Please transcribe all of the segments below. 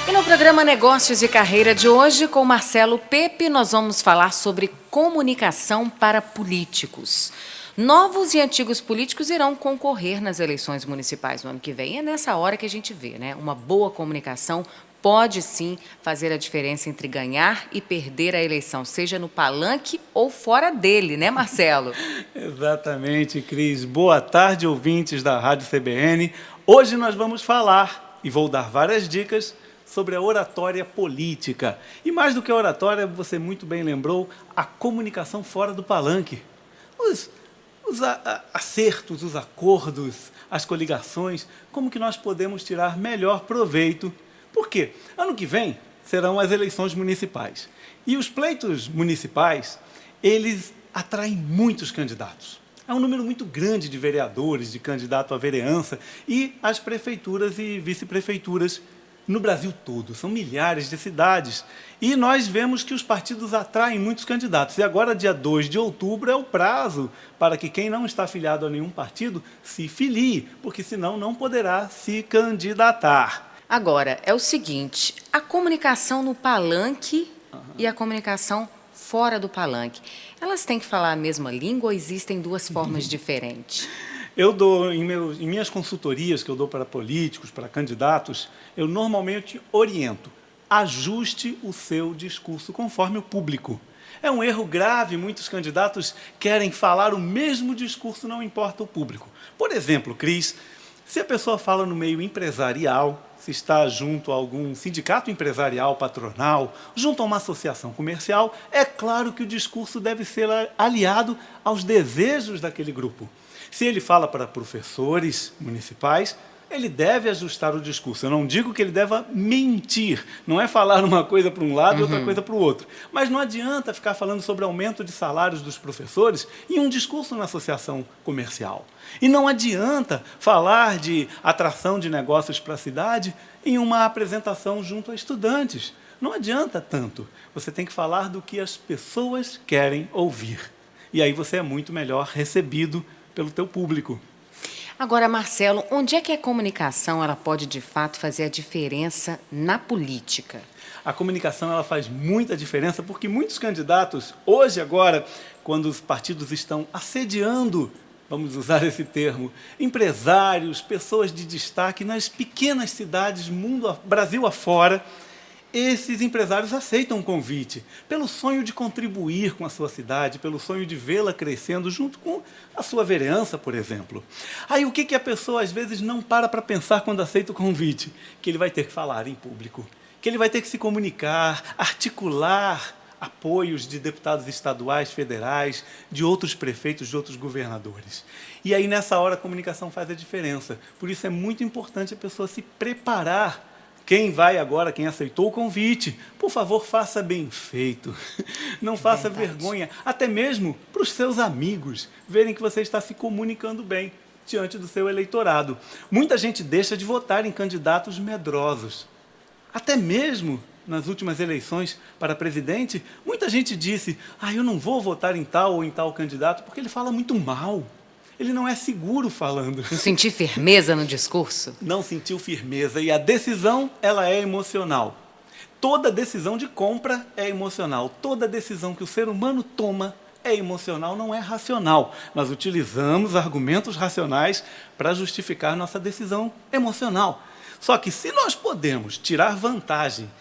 E no programa Negócios e Carreira de hoje, com Marcelo Pepe, nós vamos falar sobre comunicação para políticos. Novos e antigos políticos irão concorrer nas eleições municipais no ano que vem. E é nessa hora que a gente vê, né? Uma boa comunicação pode sim fazer a diferença entre ganhar e perder a eleição, seja no palanque ou fora dele, né, Marcelo? Exatamente, Cris. Boa tarde, ouvintes da Rádio CBN. Hoje nós vamos falar, e vou dar várias dicas, sobre a oratória política. E mais do que a oratória, você muito bem lembrou, a comunicação fora do palanque. Os acertos, os acordos, as coligações, como que nós podemos tirar melhor proveito. Por quê? Ano que vem serão as eleições municipais. E os pleitos municipais, eles atraem muitos candidatos. É um número muito grande de vereadores, de candidato à vereança, e as prefeituras e vice-prefeituras no Brasil todo. São milhares de cidades. E nós vemos que os partidos atraem muitos candidatos. E agora, dia 2 de outubro, é o prazo para que quem não está afiliado a nenhum partido se filie, porque senão não poderá se candidatar. Agora, é o seguinte, a comunicação no palanque e a comunicação fora do palanque, elas têm que falar a mesma língua ou existem duas formas diferentes? Eu dou, em minhas consultorias que eu dou para políticos, para candidatos, eu normalmente oriento, ajuste o seu discurso conforme o público. É um erro grave, muitos candidatos querem falar o mesmo discurso, não importa o público. Por exemplo, Cris, se a pessoa fala no meio empresarial, se está junto a algum sindicato empresarial, patronal, junto a uma associação comercial, é claro que o discurso deve ser aliado aos desejos daquele grupo. Se ele fala para professores municipais, ele deve ajustar o discurso. Eu não digo que ele deva mentir, não é falar uma coisa para um lado e outra coisa para o outro. Mas não adianta ficar falando sobre aumento de salários dos professores em um discurso na associação comercial. E não adianta falar de atração de negócios para a cidade em uma apresentação junto a estudantes. Não adianta tanto. Você tem que falar do que as pessoas querem ouvir. E aí você é muito melhor recebido pelo teu público. Agora, Marcelo, onde é que a comunicação ela pode, de fato, fazer a diferença na política? A comunicação ela faz muita diferença porque muitos candidatos, hoje, agora, quando os partidos estão assediando, vamos usar esse termo, empresários, pessoas de destaque nas pequenas cidades, Brasil afora, esses empresários aceitam o convite, pelo sonho de contribuir com a sua cidade, pelo sonho de vê-la crescendo junto com a sua vereança, por exemplo. Aí o que a pessoa às vezes não para pensar quando aceita o convite? Que ele vai ter que falar em público, que ele vai ter que se comunicar, articular apoios de deputados estaduais, federais, de outros prefeitos, de outros governadores. E aí nessa hora a comunicação faz a diferença. Por isso é muito importante a pessoa se preparar. Quem vai agora, quem aceitou o convite, por favor, faça bem feito. Não faça vergonha, até mesmo para os seus amigos, verem que você está se comunicando bem diante do seu eleitorado. Muita gente deixa de votar em candidatos medrosos. Até mesmo nas últimas eleições para presidente, muita gente disse, eu não vou votar em tal ou em tal candidato porque ele fala muito mal. Ele não é seguro falando. Não sentir firmeza no discurso? Não sentiu firmeza. E a decisão, ela é emocional. Toda decisão de compra é emocional. Toda decisão que o ser humano toma é emocional, não é racional. Nós utilizamos argumentos racionais para justificar nossa decisão emocional. Só que se nós podemos tirar vantagem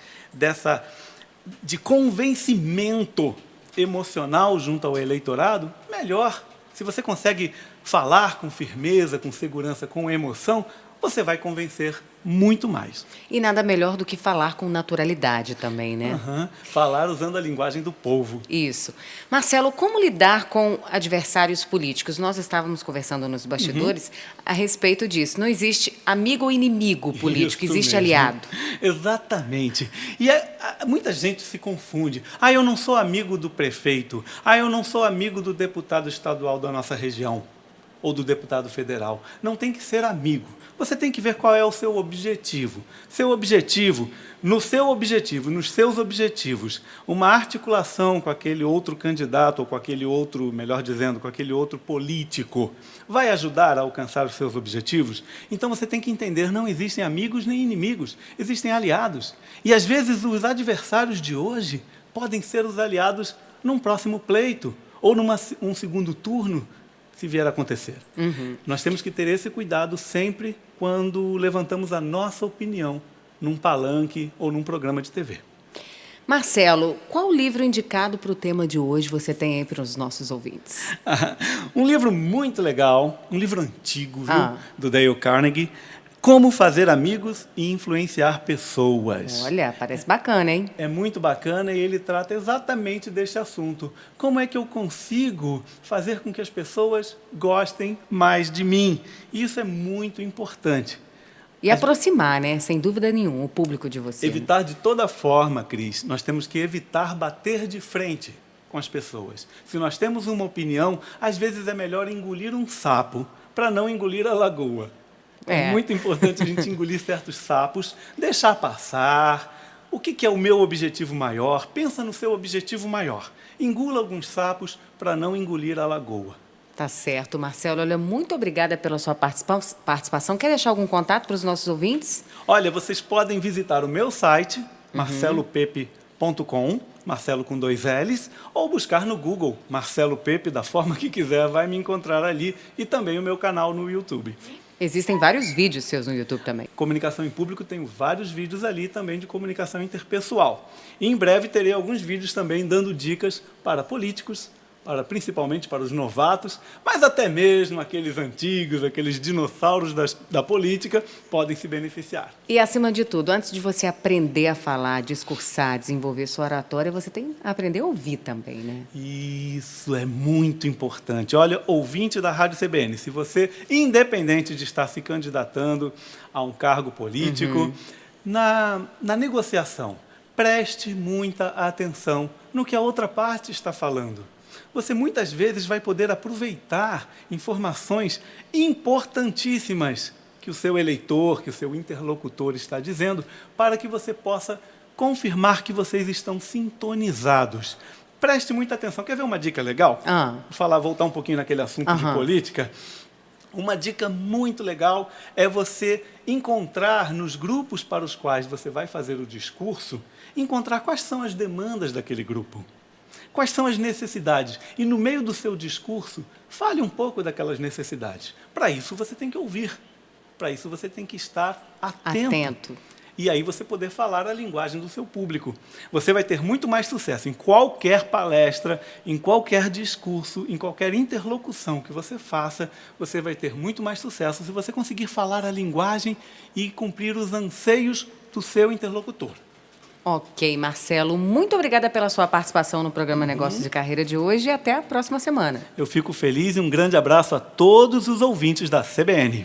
de convencimento emocional junto ao eleitorado, melhor. Se você consegue falar com firmeza, com segurança, com emoção, você vai convencer muito mais. E nada melhor do que falar com naturalidade também, né? Falar usando a linguagem do povo. Isso. Marcelo, como lidar com adversários políticos? Nós estávamos conversando nos bastidores a respeito disso. Não existe amigo ou inimigo político, Isso existe mesmo. aliado. Exatamente. E muita gente se confunde. Eu não sou amigo do prefeito. Eu não sou amigo do deputado estadual da nossa região ou do deputado federal. Não tem que ser amigo. Você tem que ver qual é o seu objetivo. No seu objetivo, nos seus objetivos, uma articulação com aquele outro candidato, ou com aquele outro, melhor dizendo, com aquele outro político, vai ajudar a alcançar os seus objetivos? Então você tem que entender, não existem amigos nem inimigos, existem aliados. E às vezes os adversários de hoje podem ser os aliados num próximo pleito, ou num segundo turno, se vier a acontecer. Nós temos que ter esse cuidado sempre quando levantamos a nossa opinião num palanque ou num programa de TV. Marcelo, qual livro indicado para o tema de hoje você tem aí para os nossos ouvintes? Um livro muito legal, um livro antigo, viu? Do Dale Carnegie, Como Fazer Amigos e Influenciar Pessoas. Olha, parece bacana, hein? É muito bacana e ele trata exatamente deste assunto. Como é que eu consigo fazer com que as pessoas gostem mais de mim? Isso é muito importante. E aproximar, né? Sem dúvida nenhuma, o público de você. Evitar de toda forma, Cris. Nós temos que evitar bater de frente com as pessoas. Se nós temos uma opinião, às vezes é melhor engolir um sapo para não engolir a lagoa. É muito importante a gente engolir certos sapos, deixar passar. O que é o meu objetivo maior? Pensa no seu objetivo maior. Engula alguns sapos para não engolir a lagoa. Tá certo, Marcelo. Olha, muito obrigada pela sua participação. Quer deixar algum contato para os nossos ouvintes? Olha, vocês podem visitar o meu site, marcelopepe.com, Marcelo com 2 L's, ou buscar no Google, Marcelo Pepe, da forma que quiser, vai me encontrar ali, e também o meu canal no YouTube. Existem vários vídeos seus no YouTube também. Comunicação em Público, tenho vários vídeos ali também de comunicação interpessoal. E em breve terei alguns vídeos também dando dicas para políticos, principalmente para os novatos, mas até mesmo aqueles antigos, aqueles dinossauros da política, podem se beneficiar. E, acima de tudo, antes de você aprender a falar, discursar, desenvolver sua oratória, você tem que aprender a ouvir também, né? Isso é muito importante. Olha, ouvinte da Rádio CBN, se você, independente de estar se candidatando a um cargo político, na negociação, preste muita atenção no que a outra parte está falando. Você muitas vezes vai poder aproveitar informações importantíssimas que o seu eleitor, que o seu interlocutor está dizendo, para que você possa confirmar que vocês estão sintonizados. Preste muita atenção. Quer ver uma dica legal? Voltar um pouquinho naquele assunto de política. Uma dica muito legal é você encontrar nos grupos para os quais você vai fazer o discurso, encontrar quais são as demandas daquele grupo. Quais são as necessidades? E no meio do seu discurso, fale um pouco daquelas necessidades. Para isso você tem que ouvir. Para isso você tem que estar atento. E aí você poder falar a linguagem do seu público. Você vai ter muito mais sucesso em qualquer palestra, em qualquer discurso, em qualquer interlocução que você faça, você vai ter muito mais sucesso se você conseguir falar a linguagem e cumprir os anseios do seu interlocutor. Ok, Marcelo, muito obrigada pela sua participação no programa Negócios de Carreira de hoje e até a próxima semana. Eu fico feliz e um grande abraço a todos os ouvintes da CBN.